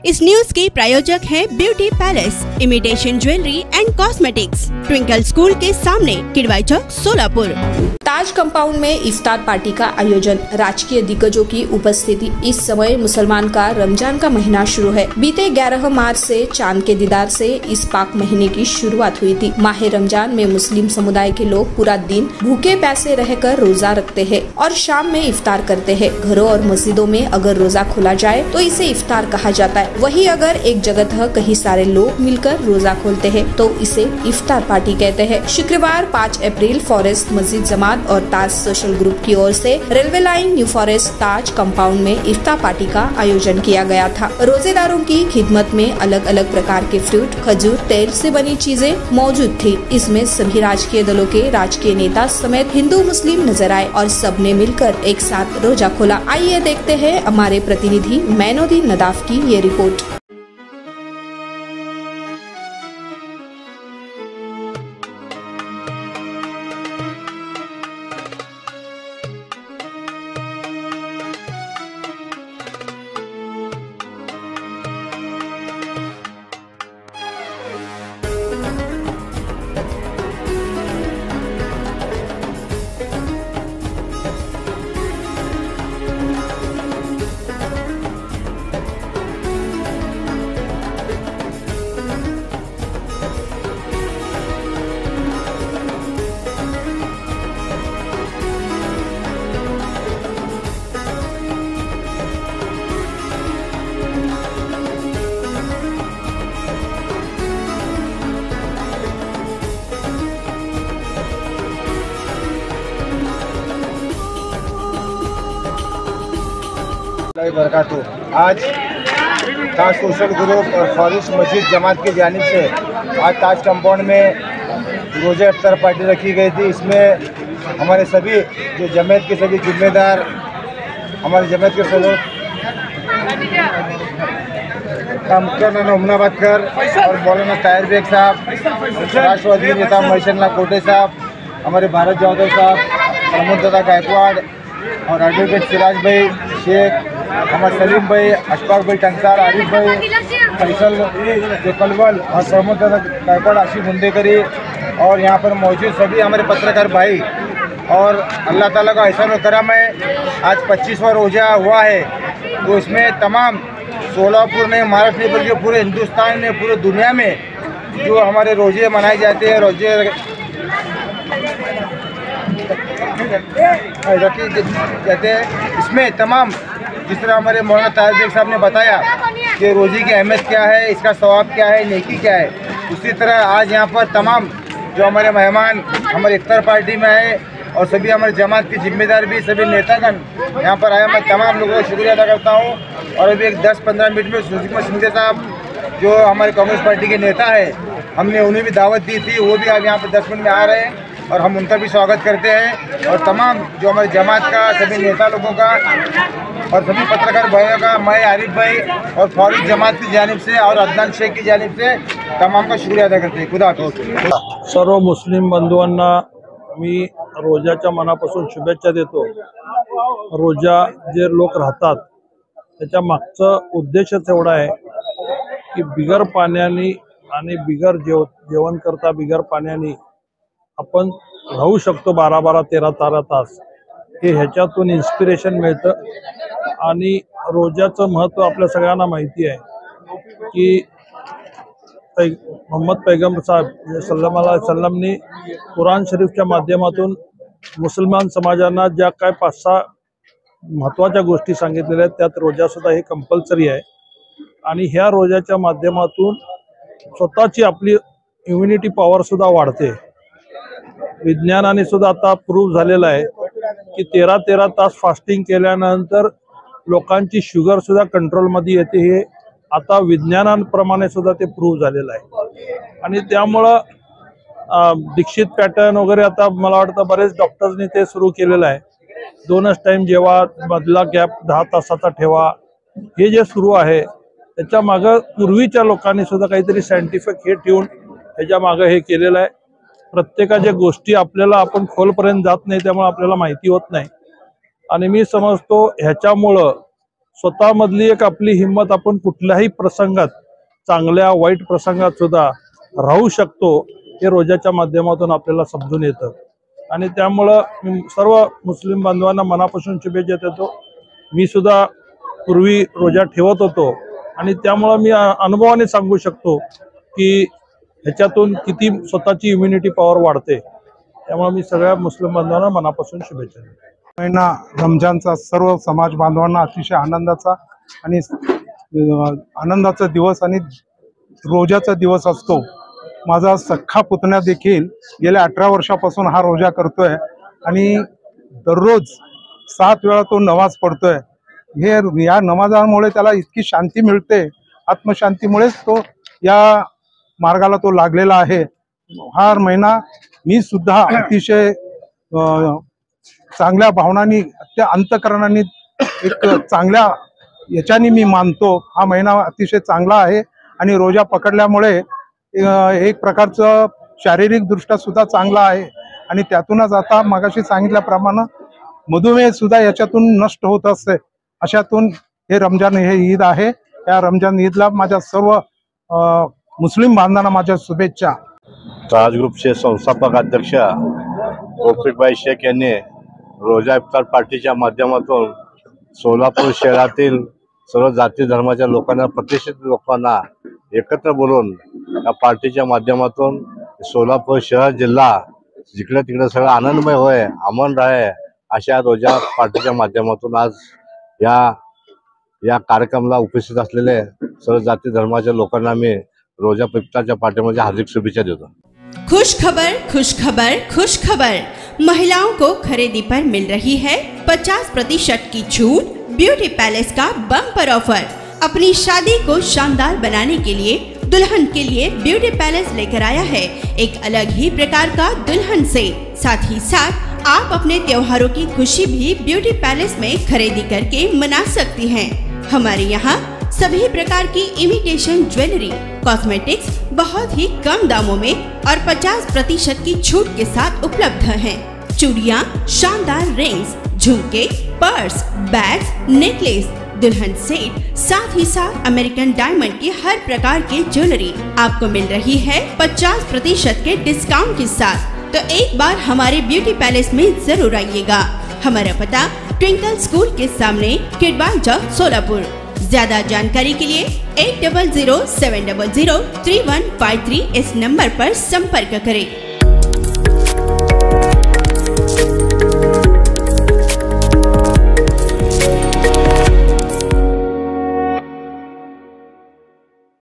इस न्यूज के प्रायोजक हैं beauty palace, imitation jewellery and cosmetics, twinkle school के सामने, किडवाई चौक, सोलापुर। ताज कंपाउंड में इफ्तार पार्टी का आयोजन, राजकीय दिग्गजों की उपस्थिति। इस समय मुसलमान का रमजान का महीना शुरू है। बीते 11 मार्च से चांद के दीदार से इस पाक महीने की शुरुआत हुई थी। माह रमजान में मुस्लिम समुदाय के लोग पूरा दिन भूखे प्यासे रहकर रोजा रखते हैं और शाम में इफ्तार करते हैं। घरों और मस्जिदों में अगर रोजा खोला जाए तो इसे इफ्तार कहा जाता है। वहीं अगर एक जगह कहीं सारे लोग मिलकर रोजा खोलते हैं तो इसे इफ्तार पार्टी कहते हैं। शुक्रवार 5 अप्रैल फॉरेस्ट मस्जिद जमात और ताज सोशल ग्रुप की ओर से रेलवे लाइन न्यू फॉरेस्ट ताज कंपाउंड में इफ्तार पार्टी का आयोजन किया गया था। रोजेदारों की खिदमत में अलग अलग प्रकार के फ्रूट, खजूर, तेल से बनी चीजें मौजूद थी। इसमें सभी राजकीय दलों के राजकीय नेता समेत हिंदू मुस्लिम नजर आए और सबने मिलकर एक साथ रोजा खोला। आइए देखते हैं हमारे प्रतिनिधि मैनुद्दीन नदाफ की ये रिपोर्ट। आज ताज सोशल ग्रुप और फॉरेस्ट मस्जिद जमात की जानिब से आज ताज कंपाउंड में रोज़ा इफ्तार पार्टी रखी गई थी। इसमें हमारे सभी जो जमात के सभी जिम्मेदार, हमारे जमात के सदस्य उमनाबादकर और मौलाना ताहिर बेग साहब, राष्ट्रवादी नेता महेशन्ना कोटे साहब, हमारे भारत जादव साहब, प्रमोद दादा गायकवाड़ और एडवोकेट सिराज भाई शेख, हमारे सलीम भाई, अशफाक भाई टंगसार, आरिफ भाई, फैसल कलवल और प्रमोद दादा गायकवाड़, आशिफ मुंदेकरी और यहाँ पर मौजूद सभी हमारे पत्रकार भाई। और अल्लाह ताला का एहसान और करम है, आज 25वां रोज़ा हुआ है। तो इसमें तमाम सोलापुर में, महाराष्ट्र में, बल्कि पूरे हिंदुस्तान में, पूरे दुनिया में जो हमारे रोज़े मनाए जाते हैं, रोज़े रखे जाते हैं, इसमें तमाम जिस तरह हमारे मौलाना ताहिर बेग साहब ने बताया कि रोज़े की अहमियत क्या है, इसका सवाब क्या है, नेकी क्या है, उसी तरह आज यहाँ पर तमाम जो हमारे मेहमान हमारे इफ्तार पार्टी में आए और सभी हमारे जमात के जिम्मेदार भी, सभी नेतागण यहाँ पर आए, मैं तमाम लोगों का शुक्रिया अदा करता हूँ। और अभी एक 10-15 मिनट में सुषमा सिंधे साहब जो हमारे कांग्रेस पार्टी के नेता है, हमने उन्हें भी दावत दी थी, वो भी आज यहाँ पर 10 मिनट में आ रहे हैं और हम उनका भी स्वागत करते हैं। और तमाम जो हमारे जमात का सभी नेता लोगों का और सभी पत्रकार भाइयों का, मैं आरिफ भाई और फौरी जमात की जानिब से और अदनान शेख की जानिब से तमाम का शुक्रिया अदा करते हैं। खुदा हाफिज। सर्व मुस्लिम बंधुवांना मी रोजाच्या मनापासून शुभेच्छा देतो। रोजा जे लोक राहतात त्याच्या मागचं उद्देशच एवढा आहे की बिगर पाण्याने आणि बिगर जेवण करता बिगर पाण्याने आपण राहू शकतो 12-12, 13-13 तास, हे ह्याच्यातून इन्स्पिरेशन मिळतं। आणि रोजाचं महत्त्व आपल्या सगळ्यांना माहिती आहे की मोहम्मद पैगंबर साहेब सल्लल्लाहु अलैहि वसल्लमने कुरान शरीफच्या माध्यमातून मुसलमान समाजांना ज्या काय 5-6 महत्त्वाच्या गोष्टी सांगितलेल्या आहेत, त्यात रोजासुद्धा हे कंपल्सरी आहे। आणि ह्या रोजाच्या माध्यमातून स्वतःची आपली इम्युनिटी पॉवरसुद्धा वाढते। विज्ञानाने सुद्धा आता प्रूव्ह झालेलं आहे की 13-13 तास फास्टिंग केल्यानंतर लोकांची शुगर सुद्धा कंट्रोलमध्ये येते। हे आता विज्ञानाप्रमाणे सुद्धा ते प्रूव्ह झालेलं आहे। आणि त्यामुळं दीक्षित पॅटर्न वगैरे आता मला वाटतं बरेच डॉक्टर्सनी ते सुरू केलेलं आहे। 2च टाइम जेवा, मधला गॅप 10 तासाचा ठेवा, हे जे सुरू आहे त्याच्या मागे पूर्वीच्या लोकांनी सुद्धा काहीतरी सायंटिफिक हे ठेवून त्याच्या मागे हे केलेलं आहे। प्रत्येकाच्या गोष्टी आपल्याला आपण खोलपर्यंत जात नाही, त्यामुळे आपल्याला माहिती होत नाही। आणि मी समजतो ह्याच्यामुळं स्वतःमधली एक आपली हिंमत आपण कुठल्याही प्रसंगात, चांगल्या वाईट प्रसंगात सुद्धा राहू शकतो, हे रोजाच्या माध्यमातून आपल्याला समजून येतं। आणि त्यामुळं सर्व मुस्लिम बांधवांना मनापासून शुभेच्छा देतो। मी सुद्धा पूर्वी रोजा ठेवत होतो आणि त्यामुळं मी अनुभवाने सांगू शकतो की ह्याच्यातून किती स्वतःची इम्युनिटी पॉवर वाढते। त्यामुळे मी सगळ्या मुस्लिम बांधवांना मनापासून शुभेच्छा देतो। महिना रमजानचा सर्व समाज बांधवांना अतिशय आनंदाचा दिवस आणि रोजाचा दिवस असतो। माझा सख्खा पुतण्या देखील गेल्या 18 वर्षापासून हा रोजा करतोय आणि दररोज 7 वेळा तो नमाज पढ़तोय। या नमाजामुळे त्याला इतकी शांती मिळते, आत्मशांतीमुळेच तो या मार्गाला तो लागलेला आहे। हा महिना मी सुद्धा अतिशय चांगल्या भावनांनी, अंतःकरणाने, एक चांगल्या याच्याने मी मानतो। हा महिना अतिशय चांगला आहे आणि रोजा पकडल्यामुळे एक प्रकारचं शारीरिक दृष्ट्या सुद्धा चांगला आहे आणि त्यातूनच आता मगाशी सांगितल्याप्रमाणे मधुमेह सुद्धा याच्यातून नष्ट होत असते। अशातून हे रमजान, हे ईद आहे। या रमजान ईदला माझ्या सर्व मुस्लिम बांधवांना माझ्या शुभेच्छा। ताज ग्रुपचे संस्थापक अध्यक्ष तौफिकभाई शेख यांनी रोजा इफ्तार पार्टीच्या माध्यमातून सोलापूर शहरातील सर्व जाती धर्माच्या लोकांना, प्रतिष्ठित लोकांना एकत्र बोलून या पार्टीच्या माध्यमातून सोलापूर शहर, जिल्हा जिकडे तिकडे सगळं आनंदमय होय, अमन राहे, अशा रोजा पार्टीच्या माध्यमातून आज या कार्यक्रमाला उपस्थित असलेले सर्व जाती धर्माच्या लोकांना मी रोजा इफ्तारच्या पार्टीमध्ये हार्दिक शुभेच्छा देतो। खुश खबर, खुश खबर, खुश खबर। महिलाओं को खरीदी पर मिल रही है 50% की छूट। ब्यूटी पैलेस का बम्पर ऑफर। अपनी शादी को शानदार बनाने के लिए दुल्हन के लिए ब्यूटी पैलेस लेकर आया है एक अलग ही प्रकार का दुल्हन सेट। साथ ही साथ आप अपने त्योहारों की खुशी भी ब्यूटी पैलेस में खरीदी करके मना सकती हैं। हमारे यहाँ सभी प्रकार की इमिटेशन ज्वेलरी, कॉस्मेटिक्स बहुत ही कम दामों में और 50% की छूट के साथ उपलब्ध हैं। चूड़ियाँ, शानदार रिंग्स, झुमके, पर्स, बैग्स, नेकलेस, दुल्हन सेट, साथ ही साथ अमेरिकन डायमंड की हर प्रकार की ज्वेलरी आपको मिल रही है 50% के डिस्काउंट के साथ। तो एक बार हमारे ब्यूटी पैलेस में जरूर आइएगा। हमारा पता ट्विंकल स्कूल के सामने, किडवाई चौक, सोलापुर। ज्यादा जानकारी के लिए 8007003153 इस नंबर पर संपर्क करें।